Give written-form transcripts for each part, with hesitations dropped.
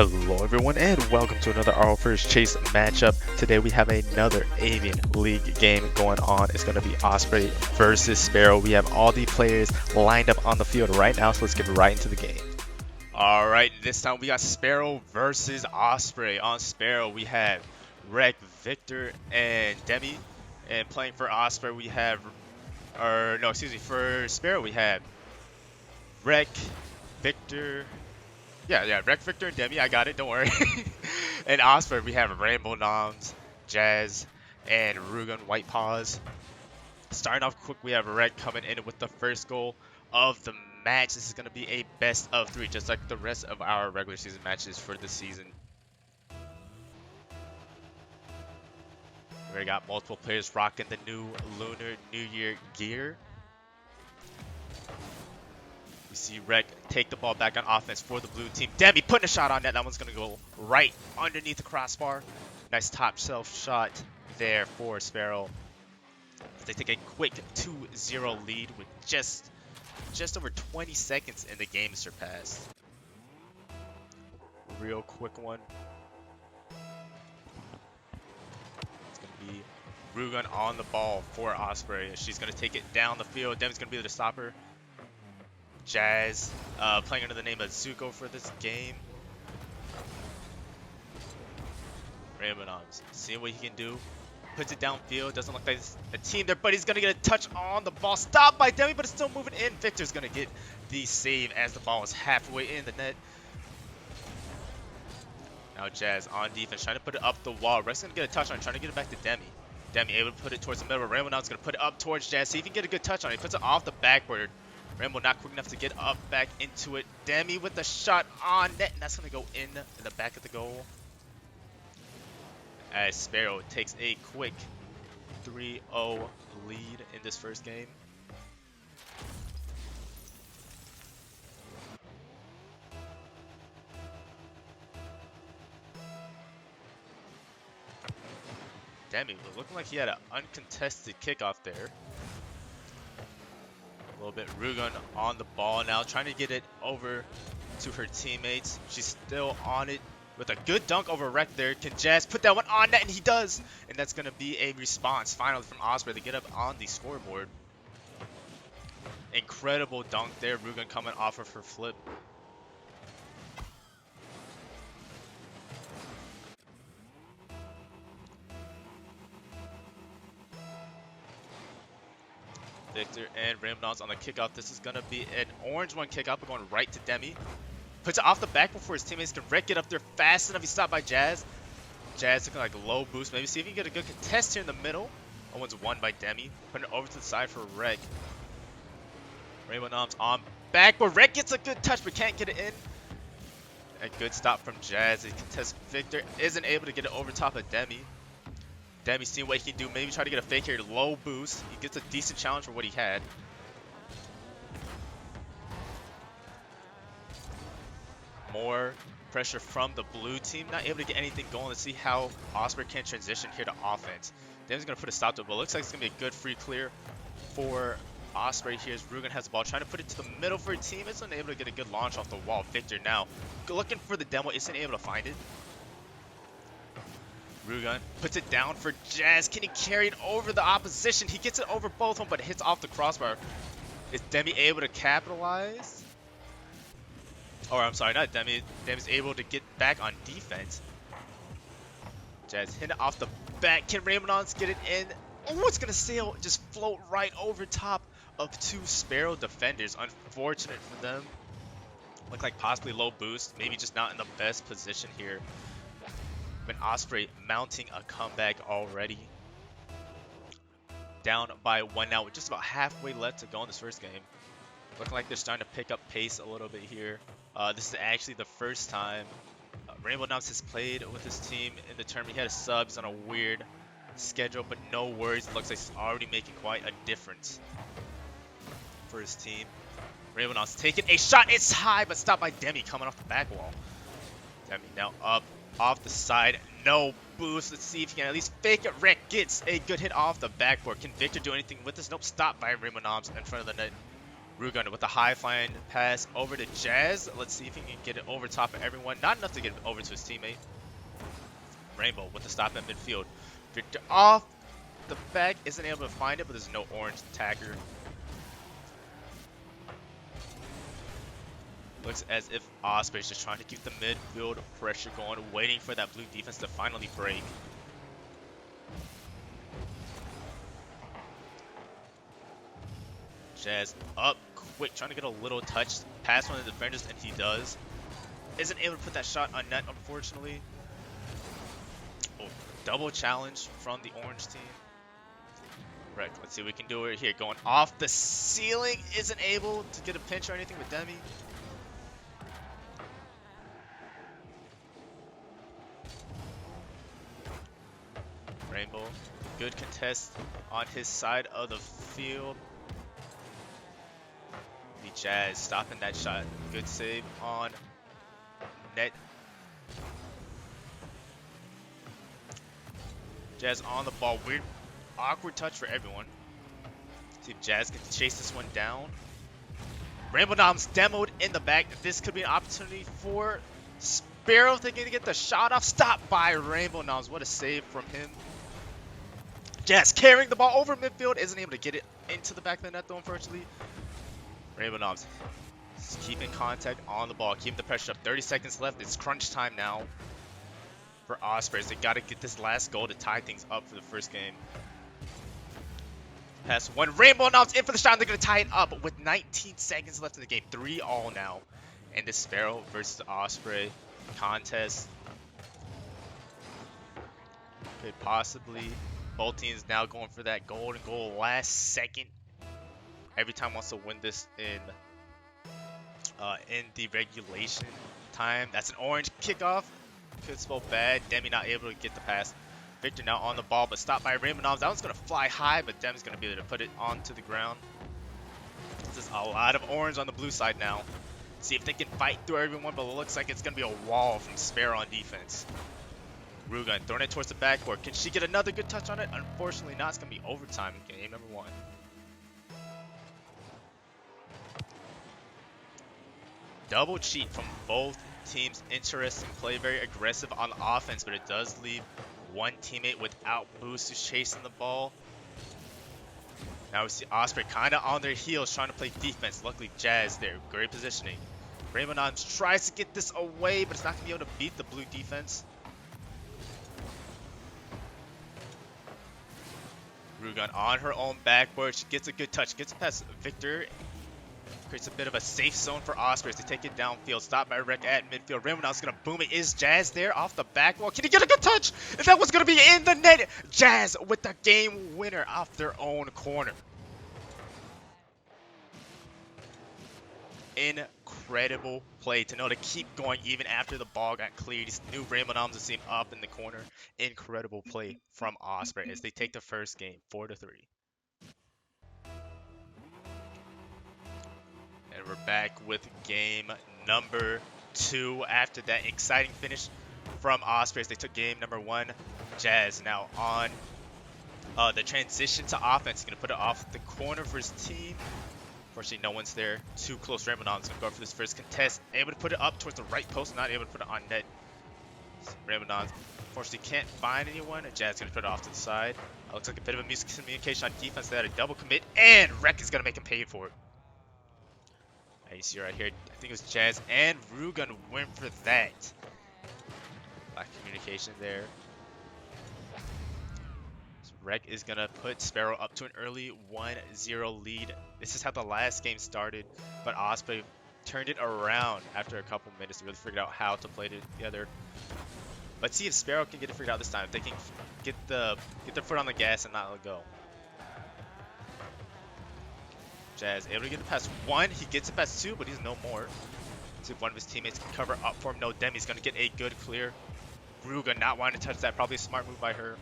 Hello everyone and welcome to another RLFurs Chase matchup. Today we have another Avian League game going on. It's going to be Osprey versus Sparrow. We have all the players lined up on the field right now, so let's get right into the game. Alright, this time we got Sparrow versus Osprey. On Sparrow we have Rek, Victor, and Demi. And playing for Osprey we have, for Sparrow we have Rek, Victor... Rek, Victor, and Demi, I got it, don't worry. And Osprey, we have RainbowNoms, Jazz, and Rugun Whitepaws. Starting off quick, we have Rek coming in with the first goal of the match. This is going to be a best of 3, just like the rest of our regular season matches for this season. We got multiple players rocking the new Lunar New Year gear. We see Rek take the ball back on offense for the blue team. Demi putting a shot on net. That one's going to go right underneath the crossbar. Nice top shelf shot there for Sparrow. They take a quick 2-0 lead with just over 20 seconds in the game surpassed. Real quick one. It's going to be Rugun on the ball for Osprey. She's going to take it down the field. Demi's going to be able to stop her. Jazz, playing under the name of Zuko for this game. RainbowNoms, seeing what he can do. Puts it downfield, doesn't look like a team there, but he's going to get a touch on the ball. Stopped by Demi, but it's still moving in. Victor's going to get the save as the ball is halfway in the net. Now Jazz on defense, trying to put it up the wall. Rek's going to get a touch on it, trying to get it back to Demi. Demi able to put it towards the middle. RainbowNoms going to put it up towards Jazz. See if he can get a good touch on it. He puts it off the backboard. Rainbow not quick enough to get up back into it. Demi with the shot on net, and that's going to go in the back of the goal. As Sparrow takes a quick 3-0 lead in this first game. Demi looking like he had an uncontested kickoff there. A little bit. Rugun on the ball now, trying to get it over to her teammates. She's still on it with a good dunk over Rek there. Can Jazz put that one on net? And he does. And that's going to be a response finally from Osprey to get up on the scoreboard. Incredible dunk there. Rugun coming off of her flip. Victor and RainbowNoms on the kickoff. This is going to be an orange one kickoff, going right to Demi. Puts it off the back before his teammates can Rek get up there fast enough. He's stopped by Jazz. Jazz looking like a low boost. Maybe see if he can get a good contest here in the middle. That one's won by Demi. Putting it over to the side for Rek. RainbowNoms on backboard. Rek gets a good touch but can't get it in. A good stop from Jazz. He contests Victor. Isn't able to get it over top of Demi. Demi seeing what he can do. Maybe try to get a fake here. Low boost. He gets a decent challenge for what he had. More pressure from the blue team. Not able to get anything going. Let's see how Osprey can transition here to offense. Demi's going to put a stop to it, but it looks like it's going to be a good free clear for Osprey here as Rugun has the ball. Trying to put it to the middle for a team. It's unable to get a good launch off the wall. Victor now looking for the demo. Isn't able to find it. Rugun puts it down for Jazz. Can he carry it over the opposition? He gets it over both of them, but it hits off the crossbar. Is Demi able to capitalize? Or I'm sorry, not Demi. Demi's able to get back on defense. Jazz hit it off the back. Can RainbowNoms get it in? Oh, it's going to sail, just float right over top of 2 Sparrow defenders. Unfortunate for them. Look like possibly low boost. Maybe just not in the best position here. But Osprey mounting a comeback already. Down by 1 now with just about halfway left to go in this first game. Looking like they're starting to pick up pace a little bit here. This is actually the first time RainbowNoms has played with his team in the tournament. He had a subs on a weird schedule, but no worries. It looks like he's already making quite a difference for his team. RainbowNoms taking a shot. It's high, but stopped by Demi coming off the back wall. Demi now up off the side. No boost. Let's see if he can at least fake it. Rek gets a good hit off the backboard. Can Victor do anything with this? Nope. Stopped by RainbowNoms in front of the net. Rugun with a high flying pass over to Jazz. Let's see if he can get it over top of everyone. Not enough to get it over to his teammate. Rainbow with the stop at midfield. Victor off the back, isn't able to find it, but there's no orange attacker. Looks as if Osprey's just trying to keep the midfield pressure going, waiting for that blue defense to finally break. Jazz up quick, trying to get a little touch past one of the defenders, and he does. Isn't able to put that shot on net, unfortunately. Oh, double challenge from the orange team. Right, let's see what we can do here. Going off the ceiling, isn't able to get a pinch or anything with Demi. Rainbow, good contest on his side of the field. The Jazz stopping that shot. Good save on net. Jazz on the ball. Weird, awkward touch for everyone. See if Jazz can chase this one down. RainbowNoms demoed in the back. This could be an opportunity for Sparrow thinking to get the shot off. Stopped by RainbowNoms. What a save from him. Jazz carrying the ball over midfield. Isn't able to get it into the back of the net though, unfortunately. RainbowNoms keeping contact on the ball. Keeping the pressure up. 30 seconds left. It's crunch time now for Ospreys. They got to get this last goal to tie things up for the first game. Pass one. RainbowNoms in for the shot. They're going to tie it up with 19 seconds left in the game. 3-3 now. And the Sparrow versus Osprey contest. Could possibly. Both teams now going for that golden goal last second. Every time wants to win this in the regulation time. That's an orange kickoff. Could spell bad. Demi not able to get the pass. Victor now on the ball, but stopped by RainbowNoms. That one's going to fly high, but Demi's going to be able to put it onto the ground. There's a lot of orange on the blue side now. See if they can fight through everyone, but it looks like it's going to be a wall from Sparrow on defense. Rugun throwing it towards the backboard. Can she get another good touch on it? Unfortunately not. It's going to be overtime in game number 1. Double cheat from both teams. Interesting play, very aggressive on the offense, but it does leave one teammate without boost who's chasing the ball. Now we see Osprey kind of on their heels trying to play defense. Luckily Jazz there, great positioning. RainbowNoms tries to get this away, but it's not going to be able to beat the blue defense. Rugun on her own backboard. She gets a good touch, gets past Victor. Creates a bit of a safe zone for Osprey to take it downfield. Stopped by Rec at midfield. RainbowNoms going to boom it. Is Jazz there off the back wall? Can he get a good touch? And that was going to be in the net. Jazz with the game winner off their own corner. Incredible play to know to keep going even after the ball got cleared. He knew RainbowNoms would seem up in the corner. Incredible play from Osprey as they take the first game 4-3. And we're back with game number 2 after that exciting finish from Osprey as they took game number 1. Jazz now on the transition to offense. He's going to put it off the corner for his team. Unfortunately, no one's there. Too close. RainbowNoms going to go for this first contest. Able to put it up towards the right post. Not able to put it on net. RainbowNoms unfortunately can't find anyone. Jazz going to put it off to the side. Looks like a bit of a miscommunication on defense. They had a double commit. And Rec is going to make him pay for it. You see right here, I think it was Jazz and Rugun went for that. Lack of communication there. So Rec is going to put Sparrow up to an early 1-0 lead. This is how the last game started, but Osprey turned it around after a couple minutes to really figure out how to play it together. Let's see if Sparrow can get it figured out this time. If they can get their foot on the gas and not let go. Jazz able to get it past 1. He gets it past 2, but he's no more. See if one of his teammates can cover up for him. No, Demi's going to get a good clear. Rugun not wanting to touch that. Probably a smart move by her.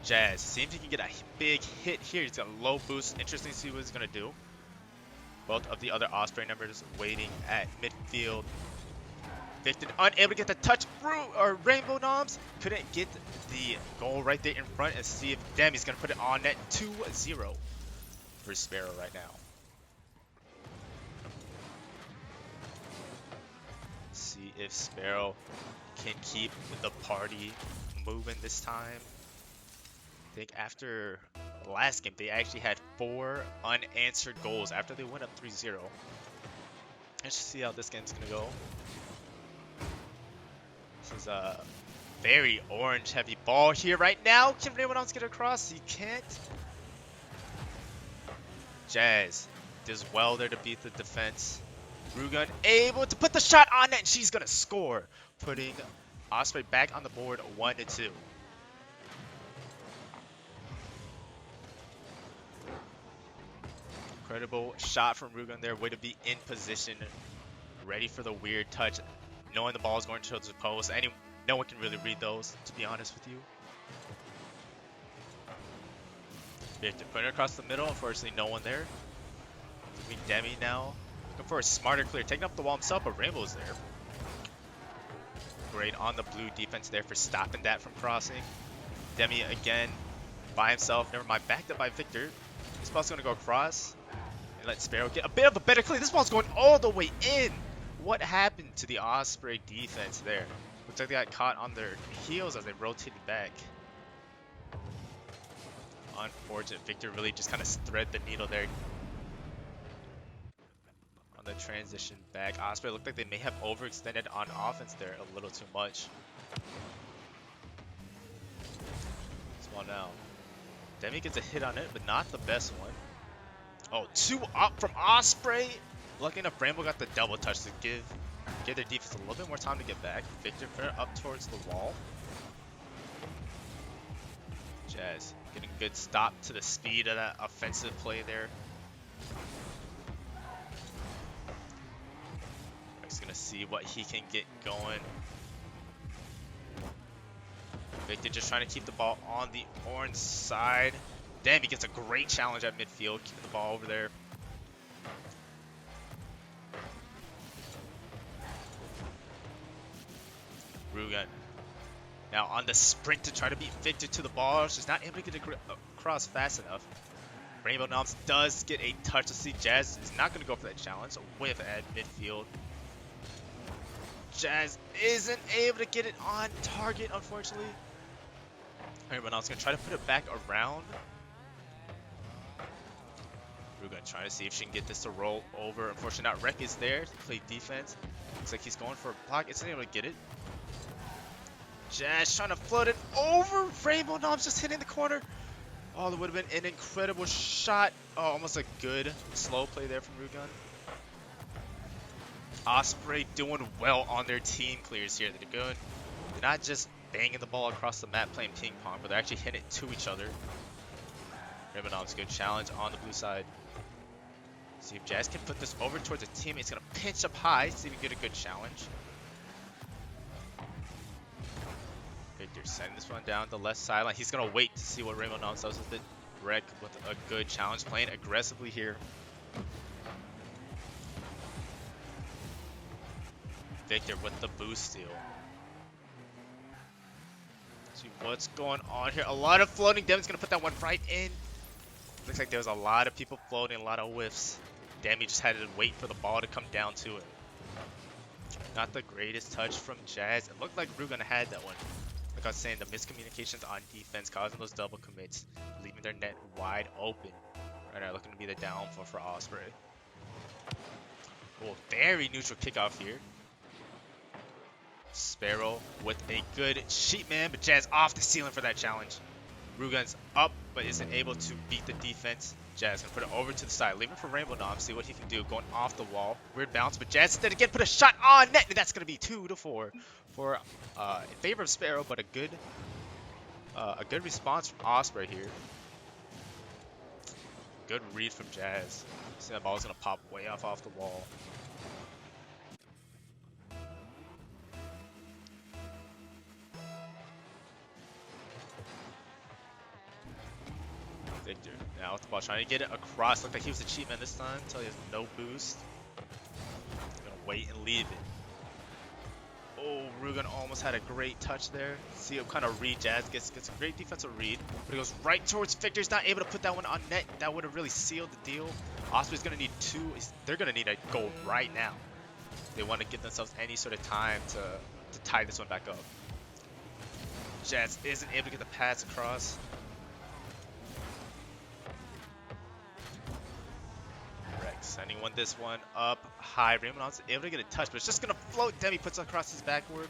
Jazz seems if he can get a big hit here. He's got a low boost. Interesting to see what he's going to do. Both of the other Osprey members waiting at midfield. Victor unable to get the touch. RainbowNoms couldn't get the goal right there in front, and see if Demi's gonna put it on net. 2-0 for Sparrow right now. See if Sparrow can keep the party moving this time. I think after the last game, they actually had 4 unanswered goals after they went up 3-0. Let's just see how this game's gonna go. This is a very orange heavy ball here right now. Can RainbowNoms get across? He can't. Jazz does well there to beat the defense. Rugun able to put the shot on net, and she's gonna score, putting Osprey back on the board 1-2. Incredible shot from Rugun there, way to be in position, ready for the weird touch, knowing the ball is going towards the post. No one can really read those, to be honest with you. Victor putting it across the middle, unfortunately no one there. Moving Demi now, looking for a smarter clear, taking up the wall himself, but Rainbow's there. Great on the blue defense there for stopping that from crossing. Demi again by himself, never mind, backed up by Victor. This ball's gonna go across and let Sparrow get a bit of a better clear. This ball's going all the way in. What happened to the Osprey defense there? Looks like they got caught on their heels as they rotated back. Unfortunate. Victor really just kind of thread the needle there on the transition back. Osprey looked like they may have overextended on offense there a little too much. This one now. Demi gets a hit on it, but not the best one. Oh, 2 up from Osprey. Lucky enough, Rainbow got the double touch to give their defense a little bit more time to get back. Victor put it up towards the wall. Jazz getting a good stop to the speed of that offensive play there. He's gonna see what he can get going. Victor just trying to keep the ball on the orange side. Demi gets a great challenge at midfield, keeping the ball over there. Rugun now on the sprint to try to beat Victor to the ball. She's not able to get across fast enough. RainbowNoms does get a touch to see. Jazz is not going to go for that challenge. A whiff at midfield. Jazz isn't able to get it on target, unfortunately. RainbowNoms going to try to put it back around. Rugun trying to see if she can get this to roll over. Unfortunately, not Rek is there to play defense. Looks like he's going for a block. Isn't able to get it. Jazz trying to float it over. RainbowNoms just hitting the corner. Oh, that would have been an incredible shot. Oh, almost a good slow play there from Rugun. Osprey doing well on their team clears here. They're good. They're not just banging the ball across the map playing ping pong, but they're actually hitting it to each other. RainbowNoms good challenge on the blue side. See if Jazz can put this over towards a teammate. It's going to pinch up high. See if we can get a good challenge. Victor sending this one down the left sideline. He's going to wait to see what RainbowNoms does with it. Rek with a good challenge, playing aggressively here. Victor with the boost steal. See what's going on here. A lot of floating. Demi's going to put that one right in. Looks like there was a lot of people floating, a lot of whiffs. Demi just had to wait for the ball to come down to it. Not the greatest touch from Jazz. It looked like Rugun had that one. Like I was saying, the miscommunications on defense causing those double commits, leaving their net wide open. Right now, looking to be the downfall for Osprey. Oh, very neutral kickoff here. Sparrow with a good sheet man, but Jazz off the ceiling for that challenge. Rugun's up, but isn't able to beat the defense. Jazz gonna put it over to the side, leaving for RainbowNoms, see what he can do, going off the wall. Weird bounce, but Jazz instead again put a shot on net, and that's gonna be 2-4 for in favor of Sparrow, but a good response from Osprey here. Good read from Jazz. See that ball's gonna pop way off the wall. Victor now with the ball, trying to get it across. Looked like he was a cheat man this time until he has no boost. Gonna wait and leave it. Rugun almost had a great touch there. See him kind of read Jazz, gets a great defensive read, but he goes right towards Victor. He's not able to put that one on net. That would have really sealed the deal. Osprey's going to need two. They're going to need a goal right now. They want to give themselves any sort of time to tie this one back up. Jazz isn't able to get the pass across. Sending this one up high. RainbowNoms able to get a touch, but it's just going to float. Demi puts it across his backward.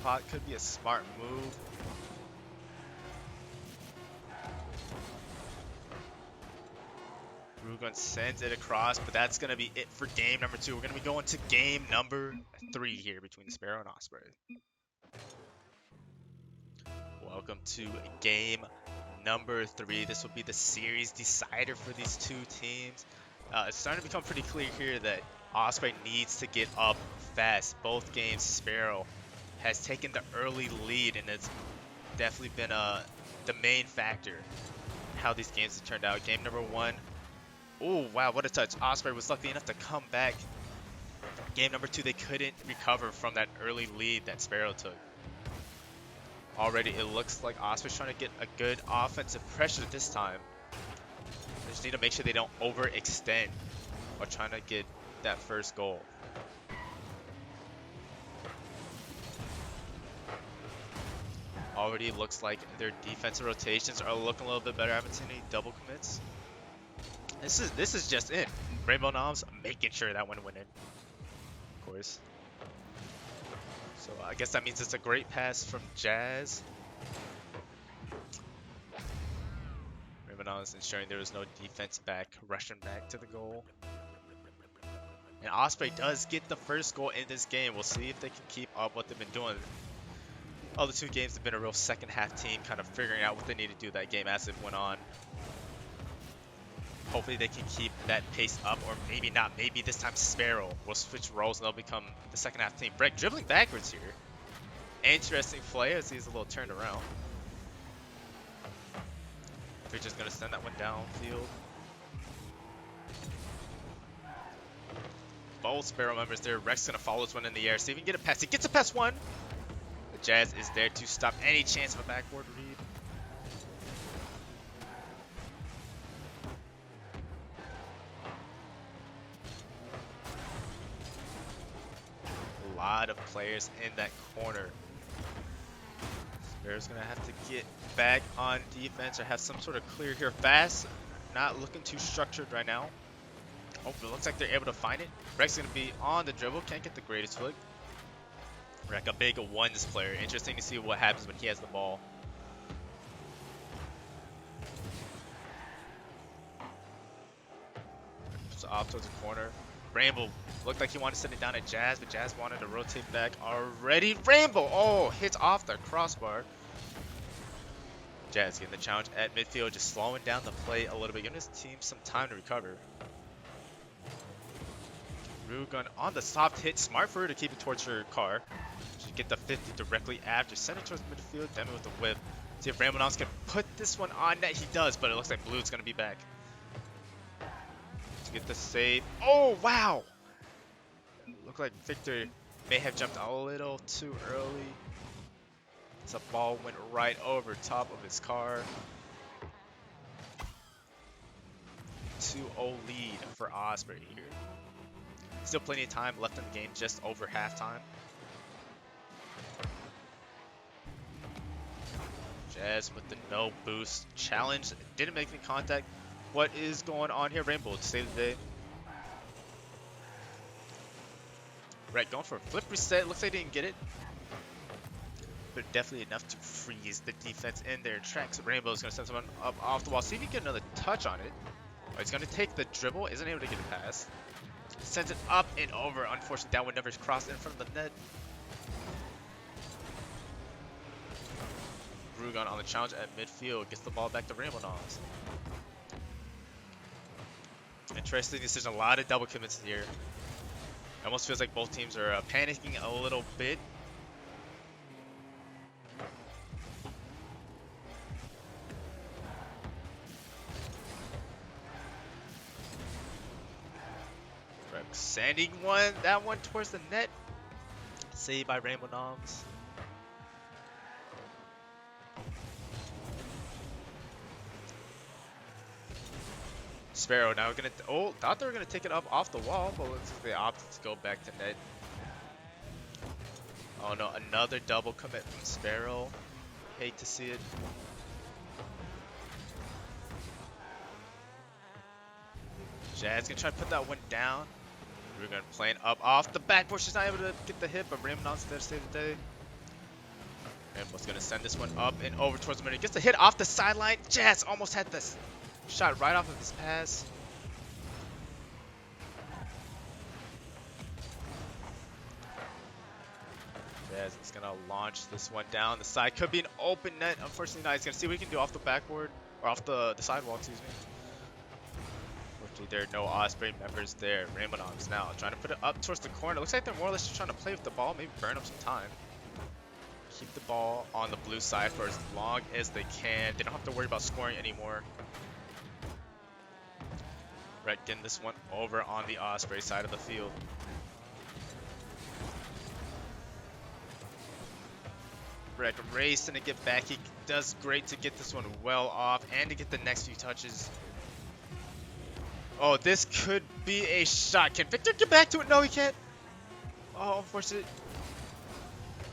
Pot could be a smart move. Rugun sends it across, but that's going to be it for game number 2. We're going to be going to game number 3 here between the Sparrow and Osprey. Welcome to game number 3. This will be the series decider for these two teams. It's starting to become pretty clear here that Osprey needs to get up fast. Both games, Sparrow has taken the early lead, and it's definitely been the main factor in how these games have turned out. Game number 1, oh wow, what a touch. Osprey was lucky enough to come back. Game number 2, they couldn't recover from that early lead that Sparrow took. Already, it looks like Osprey's trying to get a good offensive pressure this time. They just need to make sure they don't overextend while trying to get that first goal. Already looks like their defensive rotations are looking a little bit better. I haven't seen any double commits. This is just it. RainbowNoms making sure that one went in. Of course. So I guess that means it's a great pass from Jazz. RainbowNoms ensuring there was no defense back, rushing back to the goal. And Osprey does get the first goal in this game. We'll see if they can keep up what they've been doing. All the two games have been a real second half team, kind of figuring out what they need to do that game as it went on. Hopefully they can keep that pace up, or maybe not. Maybe this time Sparrow will switch roles and they'll become the second half team. Break dribbling backwards here. Interesting play as he's a little turned around. They're just going to send that one downfield. Both Sparrow members there. Rex going to follow this one in the air. See if he can get a pass. He gets a pass one. The Jazz is there to stop any chance of a backward read. A lot of players in that corner. Sparrow's going to have to get back on defense or have some sort of clear here fast. Not looking too structured right now. Oh, it looks like they're able to find it. Rex going to be on the dribble. Can't get the greatest flick. Rex, a big ones player. Interesting to see what happens when he has the ball. So off towards the corner. Rainbow looked like he wanted to send it down at Jazz, but Jazz wanted to rotate back already. Rainbow, oh, hits off the crossbar. Jazz getting the challenge at midfield, just slowing down the play a little bit, giving his team some time to recover. Rugun on the soft hit, smart for her to keep it towards her car. She get the 50 directly after, send it towards midfield, Demi with the whip. See if RainbowNoms can put this one on net. He does, but it looks like Blue's gonna be back. Get the save. Oh, wow! Looked like Victor may have jumped a little too early. The ball went right over top of his car. 2-0 lead for Osprey here. Still plenty of time left in the game, just over halftime. Jazz with the no boost challenge. Didn't make any contact. What is going on here? Rainbow to save the day. Right, going for a flip reset. Looks like they didn't get it. But definitely enough to freeze the defense in their tracks. Rainbow is going to send someone up off the wall. See if he can get another touch on it. Oh, he's going to take the dribble. Isn't able to get a pass. Sends it up and over. Unfortunately, that one never crossed in front of the net. Rugun on the challenge at midfield. Gets the ball back to RainbowNoms. Interesting decision. A lot of double commits here. It almost feels like both teams are panicking a little bit. Sending that one towards the net. Saved by RainbowNoms. Sparrow now gonna. Oh, thought they were gonna take it up off the wall, but looks like they opted to go back to net. Oh no, another double commit from Sparrow. Hate to see it. Jazz gonna try to put that one down. We're gonna play up off the backboard. She's not able to get the hit, but RainbowNoms there to save the day. Rainbow's gonna send this one up and over towards the middle. Gets the hit off the sideline. Jazz almost had this shot right off of his pass. Jazz is gonna launch this one down the side. Could be an open net. Unfortunately not. He's gonna see what he can do off the backboard. Or off the sidewall, excuse me. Unfortunately, there are no Osprey members there. RainbowNoms now trying to put it up towards the corner. Looks like they're more or less just trying to play with the ball. Maybe burn up some time. Keep the ball on the blue side for as long as they can. They don't have to worry about scoring anymore. Red getting this one over on the Osprey side of the field. Red racing to get back. He does great to get this one well off and to get the next few touches. Oh, this could be a shot. Can Victor get back to it? No, he can't. Oh, unfortunate.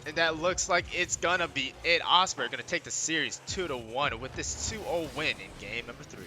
And that looks like it's gonna be it. Osprey are gonna take the series 2-1 with this 2-0 win in game number 3.